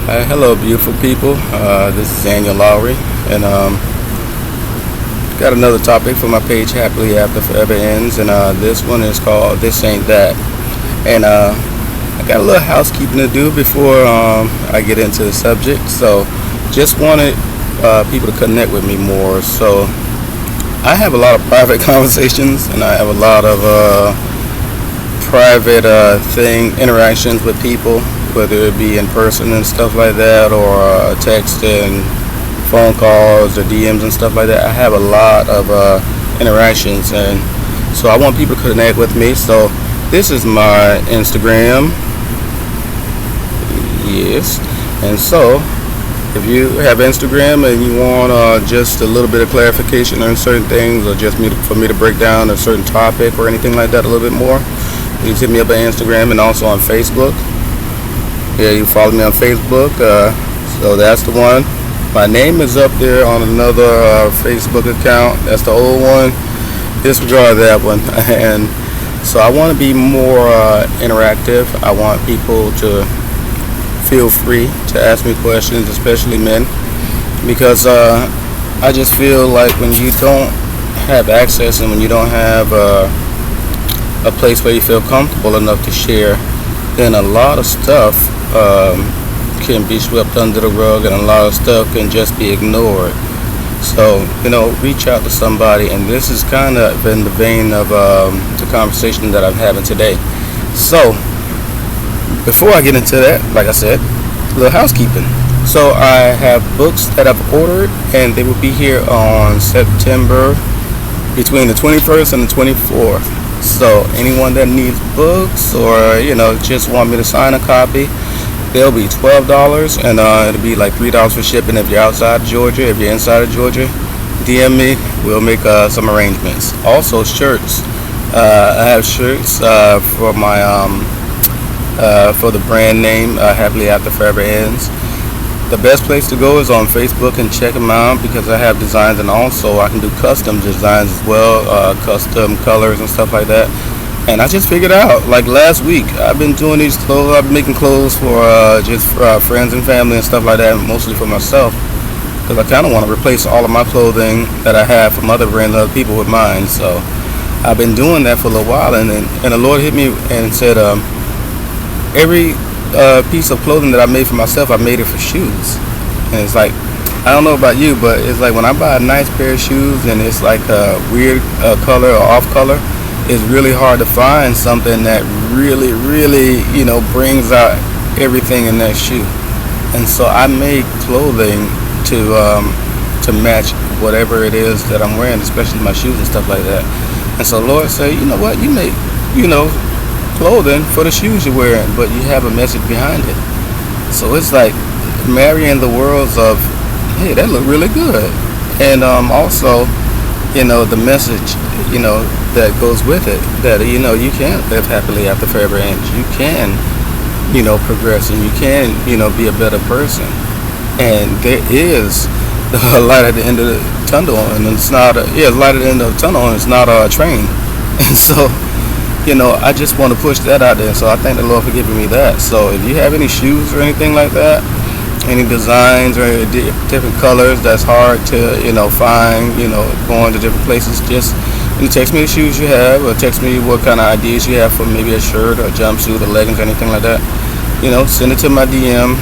Hello, beautiful people. This is Daniel Lowry, and got another topic for my page, Happily After Forever Ends, and this one is called This Ain't That. And I got a little housekeeping to do before I get into the subject, so just wanted people to connect with me more. So I have a lot of private conversations, and I have a lot of private interactions with people, whether it be in person and stuff like that, or text and phone calls or DMs and stuff like that. I have a lot of interactions, and so I want people to connect with me. So this is my Instagram, yes. And so if you have Instagram and you want just a little bit of clarification on certain things, or just for me to break down a certain topic or anything like that a little bit more, please hit me up on Instagram and also on Facebook. Yeah, you follow me on Facebook, so that's the one. My name is up there on another Facebook account. That's the old one. Disregard that one. And so I want to be more interactive. I want people to feel free to ask me questions, especially men, because I just feel like when you don't have access and when you don't have a place where you feel comfortable enough to share, then a lot of stuff can be swept under the rug, and a lot of stuff can just be ignored. So, reach out to somebody, and this is kind of in the vein of the conversation that I'm having today. So, before I get into that, like I said, a little housekeeping. So, I have books that I've ordered, and they will be here on September between the 21st and the 24th. So, anyone that needs books, or just want me to sign a copy, they'll be $12, and it'll be like $3 for shipping if you're outside of Georgia. If you're inside of Georgia, DM me. We'll make some arrangements. Also, shirts. I have shirts for my for the brand name Happily After Forever Ends. The best place to go is on Facebook and check them out, because I have designs, and also I can do custom designs as well, custom colors and stuff like that. And I just figured out, like last week, I've been doing these clothes. I've been making clothes for just for friends and family and stuff like that, mostly for myself, because I kind of want to replace all of my clothing that I have from other brands, other people, with mine. So I've been doing that for a little while, and the Lord hit me and said, every piece of clothing that I made for myself, I made it for shoes. And it's like, I don't know about you, but it's like when I buy a nice pair of shoes and it's like a weird color or off color, it's really hard to find something that really brings out everything in that shoe. And so I make clothing to match whatever it is that I'm wearing, especially my shoes and stuff like that. And so Lord said, you know what, you make clothing for the shoes you're wearing, but you have a message behind it. So it's like marrying the worlds of, hey, that look really good, and also the message that goes with it, that you can live happily after forever ends. You can progress, and you can be a better person, and there is a light at the end of the tunnel, and it's not light at the end of the tunnel, and it's not a train. And so I just want to push that out there. So I thank the Lord for giving me that. So if you have any shoes or anything like that, any designs or different colors that's hard to find, going to different places, just text me the shoes you have, or text me what kind of ideas you have for maybe a shirt or a jumpsuit or leggings or anything like that. Send it to my DM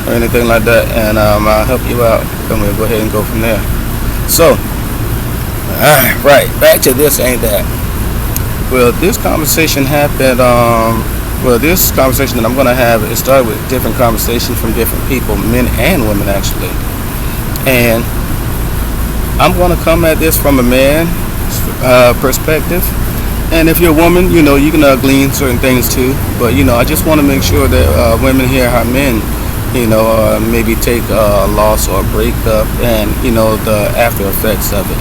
or anything like that, and I'll help you out, and we'll go ahead and go from there. So, right, back to This Ain't That. Well, this conversation happened, this conversation that I'm going to have, it started with different conversations from different people, men and women actually. And I'm going to come at this from a man perspective. And if you're a woman, you can glean certain things too. But, I just want to make sure that women hear how men, maybe take a loss or a breakup and, the after effects of it.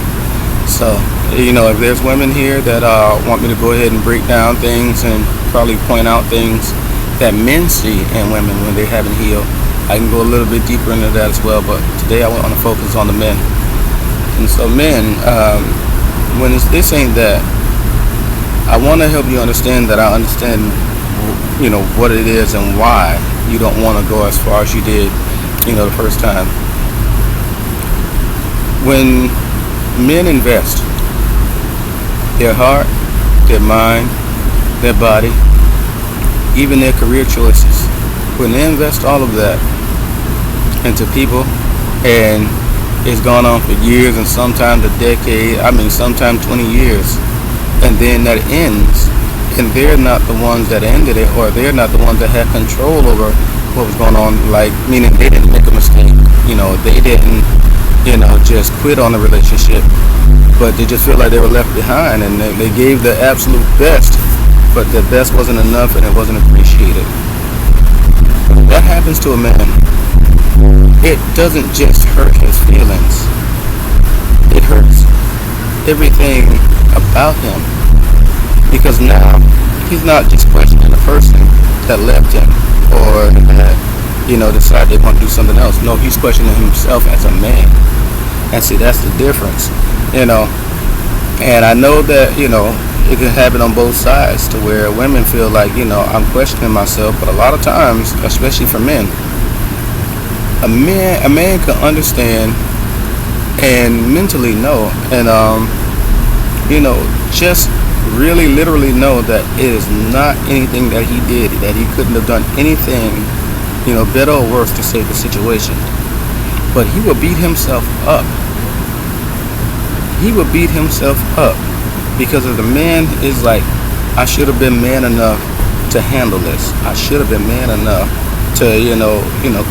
So, if there's women here that want me to go ahead and break down things and probably point out things that men see in women when they haven't healed, I can go a little bit deeper into that as well. But today I want to focus on the men. And so men, when this ain't that, I want to help you understand that I understand, what it is and why you don't want to go as far as you did, the first time. When men invest their heart, their mind, their body, even their career choices, when they invest all of that into people, and it's gone on for years and sometimes a decade, sometimes 20 years, and then that ends, and they're not the ones that ended it, or they're not the ones that had control over what was going on, like, meaning they didn't make a mistake, they didn't, just quit on the relationship, but they just feel like they were left behind, and they gave the absolute best, but the best wasn't enough and it wasn't appreciated. That happens to a man. It doesn't just hurt his feelings. It hurts everything about him. Because now, he's not just questioning the person that left him or that, decided they want to do something else. No, he's questioning himself as a man. And see, that's the difference, And I know that, it can happen on both sides to where women feel like, I'm questioning myself, but a lot of times, especially for men, a man can understand and mentally know and just really literally know that it is not anything that he did, that he couldn't have done anything better or worse to save the situation, but he will beat himself up. Because of the man is like, I should have been man enough to handle this. I should have been man enough to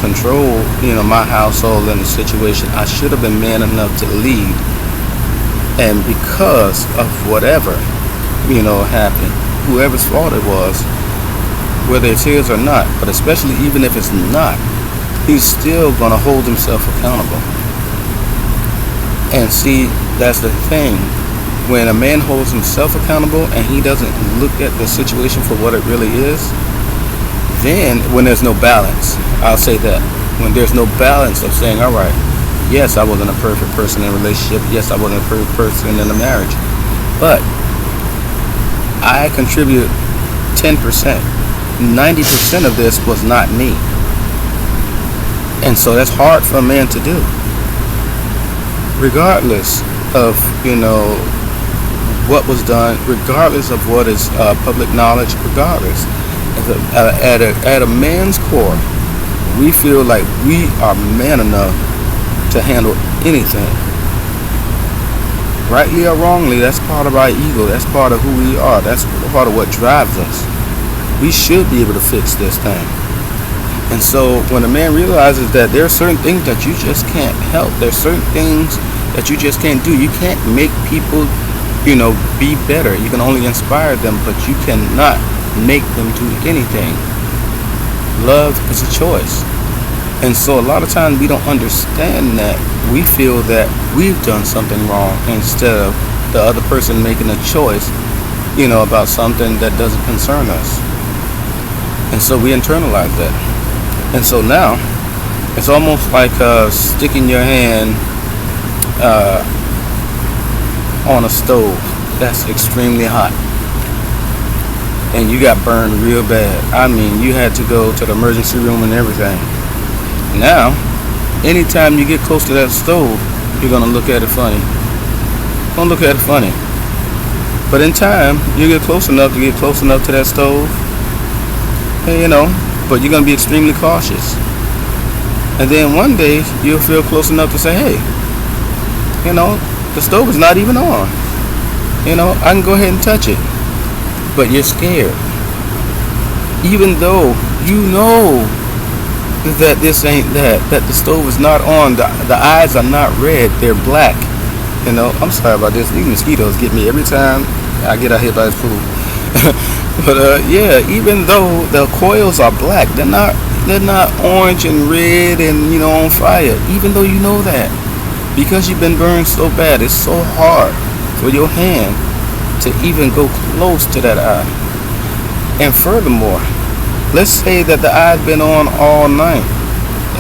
control my household and the situation. I should have been man enough to lead. And because of whatever happened, whoever's fault it was, whether it's his or not, but especially even if it's not, he's still gonna hold himself accountable. And see, that's the thing. When a man holds himself accountable and he doesn't look at the situation for what it really is, then when there's no balance, I'll say that, when there's no balance of saying, all right, yes, I wasn't a perfect person in a relationship, yes, I wasn't a perfect person in a marriage, but I contribute 10%. 90% of this was not me. And so that's hard for a man to do. Regardless of, what was done, regardless of what is public knowledge, regardless. At a man's core, we feel like we are man enough to handle anything. Rightly or wrongly, that's part of our ego. That's part of who we are. That's part of what drives us. We should be able to fix this thing. And so when a man realizes that there are certain things that you just can't help, there's certain things that you just can't do. You can't make people, be better. You can only inspire them, but you cannot make them do anything. Love is a choice. And so a lot of times we don't understand that. We feel that we've done something wrong instead of the other person making a choice, about something that doesn't concern us. And so we internalize that. And so now, it's almost like sticking your hand on a stove that's extremely hot. And you got burned real bad. You had to go to the emergency room and everything. Now, anytime you get close to that stove, you're going to look at it funny. But in time, you get close enough to that stove, and, but you're going to be extremely cautious. And then one day, you'll feel close enough to say, hey, the stove is not even on. I can go ahead and touch it. But you're scared. Even though you know that this ain't that the stove is not on, the eyes are not red, they're black. I'm sorry about this. These mosquitoes get me every time I get out here by this pool. But even though the coils are black, they're not orange and red and on fire. Even though you know that, because you've been burned so bad, it's so hard for your hand to even go close to that eye. And furthermore, let's say that the eye's been on all night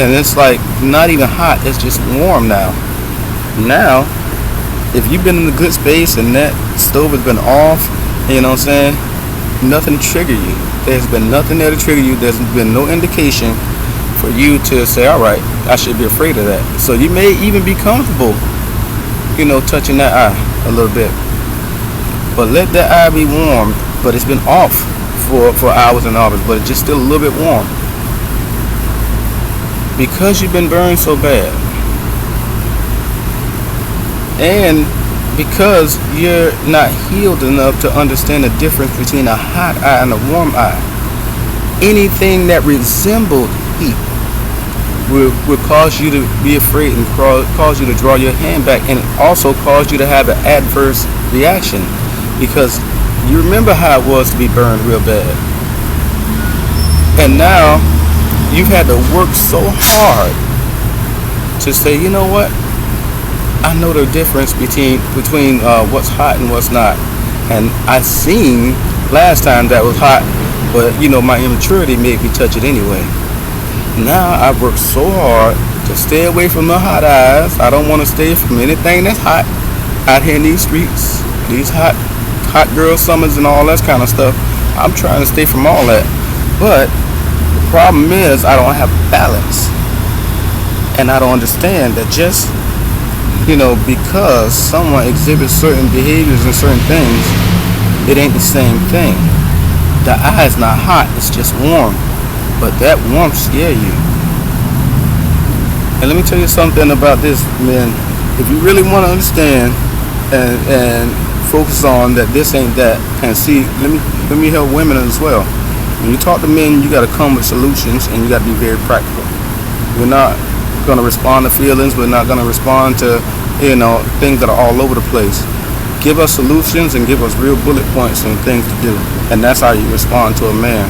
and it's like not even hot, it's just warm now. Now, if you've been in a good space and that stove has been off, nothing to trigger you. There's been nothing there to trigger you. There's been no indication for you to say, all right, I should be afraid of that. So you may even be comfortable, touching that eye a little bit. But let that eye be warm. But it's been off for hours and hours, but it's just still a little bit warm. Because you've been burned so bad. And because you're not healed enough to understand the difference between a hot eye and a warm eye. Anything that resembled heat will cause you to be afraid and cause you to draw your hand back, and also cause you to have an adverse reaction, because you remember how it was to be burned real bad. And now you've had to work so hard to say, you know what? I know the difference between what's hot and what's not. And I seen last time that was hot, but my immaturity made me touch it anyway. Now I've worked so hard to stay away from the hot eyes. I don't want to stay from anything that's hot out here in these streets, these hot girl summers and all that kind of stuff. I'm trying to stay from all that. But the problem is I don't have balance. And I don't understand that just because someone exhibits certain behaviors and certain things, it ain't the same thing. The eye is not hot, it's just warm. But that warmth scare you. And let me tell you something about this, man. If you really want to understand and focus on that this ain't that, and see, let me help women as well. When you talk to men, you got to come with solutions, and you got to be very practical. We're not going to respond to feelings. We're not going to respond to things that are all over the place. Give us solutions and give us real bullet points and things to do, and that's how you respond to a man.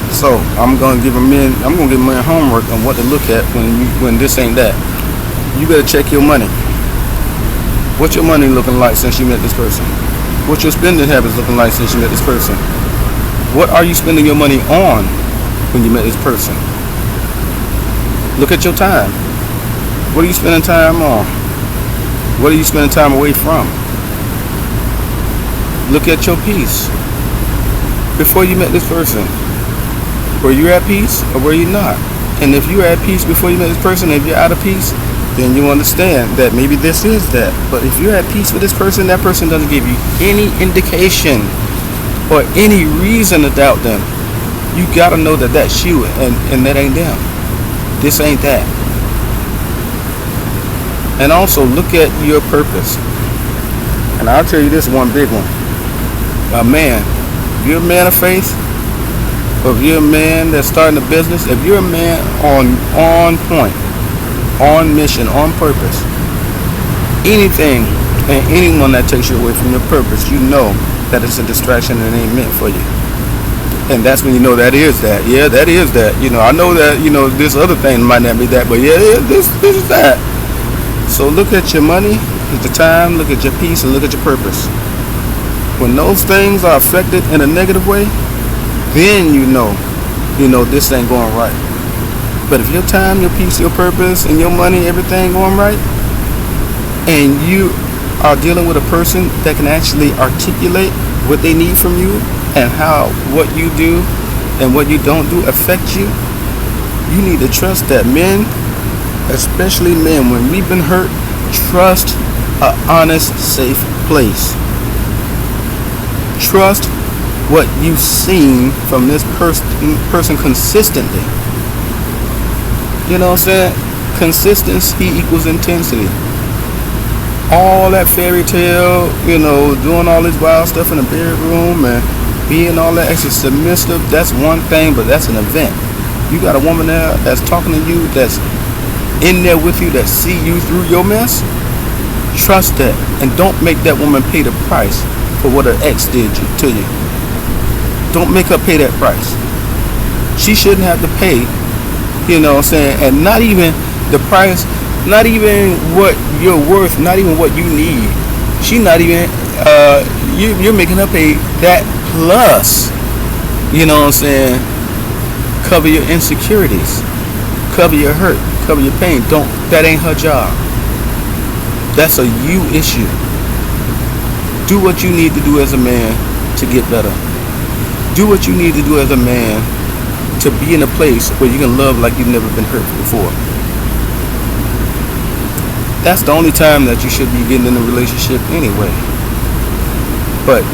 So I'm gonna give men homework on what to look at when this ain't that. You better check your money. What's your money looking like since you met this person? What's your spending habits looking like since you met this person? What are you spending your money on when you met this person? Look at your time. What are you spending time on? What are you spending time away from? Look at your peace. Before you met this person, were you at peace or were you not? And if you were at peace before you met this person, if you're out of peace, then you understand that maybe this is that. But if you're at peace with this person, that person doesn't give you any indication or any reason to doubt them. You gotta know that that's you and that ain't them. This ain't that. And also look at your purpose. And I'll tell you this one big one. A man, if you're a man of faith, or if you're a man that's starting a business, if you're a man on point, on mission, on purpose, anything and anyone that takes you away from your purpose, you know that it's a distraction and it ain't meant for you. And that's when you know that is that. Yeah, that is that. I know that, this other thing might not be that, but yeah, this is that. So look at your money, look at your time, look at your peace, and look at your purpose. When those things are affected in a negative way, then you know this ain't going right. But if your time, your peace, your purpose, and your money, everything going right, and you are dealing with a person that can actually articulate what they need from you and how what you do and what you don't do affect you, you need to trust that men, especially men, when we've been hurt, trust an honest, safe place. Trust what you've seen from this person consistently. You know what I'm saying? Consistency equals intensity. All that fairy tale, doing all this wild stuff in the bedroom and being all that extra submissive, that's one thing, but that's an event. You got a woman there that's talking to you, that's in there with you, that see you through your mess. Trust that, and don't make that woman pay the price for what her ex did to you. Don't make her pay that price. She shouldn't have to pay, and not even the price, not even what you're worth, not even what you need. She not even, you're making her pay that plus, cover your insecurities, cover your hurt, cover your pain. That ain't her job. That's a you issue. Do what you need to do as a man to get better. Do what you need to do as a man to be in a place where you can love like you've never been hurt before. That's the only time that you should be getting in a relationship anyway. But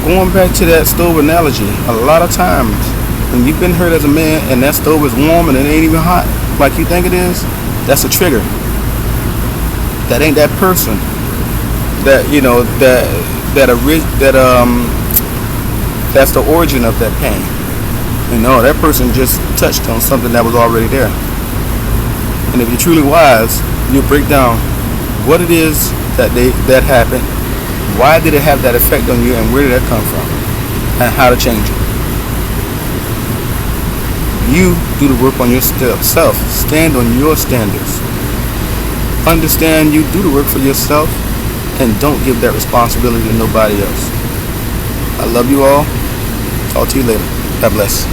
going back to that stove analogy, a lot of times when you've been hurt as a man and that stove is warm and it ain't even hot like you think it is, that's a trigger. That ain't that person. That's the origin of that pain. That person just touched on something that was already there. And if you're truly wise, you'll break down what it is that happened, why did it have that effect on you, and where did that come from, and how to change it. You do the work on yourself. Stand on your standards. Understand you do the work for yourself, and don't give that responsibility to nobody else. I love you all. Talk to you later. God bless.